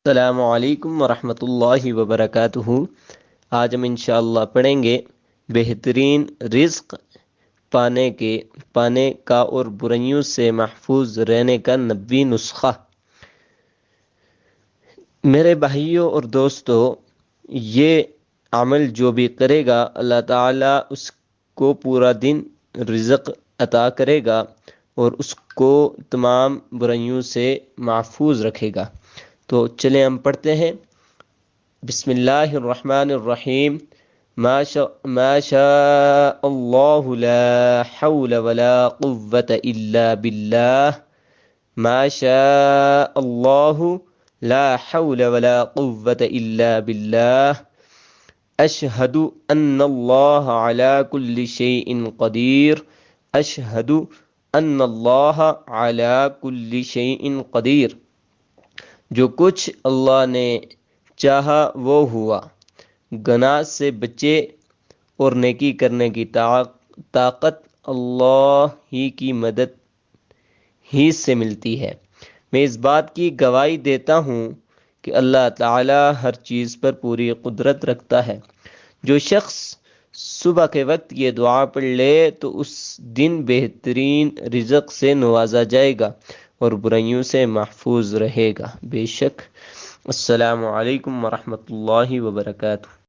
السلام علیکم ورحمۃ اللہ وبرکاتہ۔ آج ہم انشاءاللہ پڑھیں گے بہترین رزق پانے کا اور برائیوں سے محفوظ رہنے کا 90 نسخہ۔ میرے بھائیوں اور دوستو، یہ عمل جو بھی کرے گا اللہ تعالیٰ اس کو پورا دن رزق عطا کرے گا اور اس کو تمام برائیوں سے محفوظ رکھے گا۔ تو چلیں ہم پڑھتے ہیں۔ بسم اللہ الرحمن الرحیم۔ ما شاء اللہ لا حول ولا قوة الا باللہ۔ ما شاء اللہ لا حول ولا قوة الا باللہ۔ اشہد ان اللہ علی کل شیء قدیر۔ اشہد ان اللہ علی کل شیء قدیر۔ جو کچھ اللہ نے چاہا وہ ہوا۔ گناہ سے بچے اور نیکی کرنے کی طاقت اللہ ہی کی مدد ہی سے ملتی ہے۔ میں اس بات کی گواہی دیتا ہوں کہ اللہ تعالی ہر چیز پر پوری قدرت رکھتا ہے۔ جو شخص صبح کے وقت یہ دعا پڑھ لے تو اس دن بہترین رزق سے نوازا جائے گا اور برائیوں سے محفوظ رہے گا۔ بے شک۔ السلام علیکم ورحمۃ اللہ وبرکاتہ۔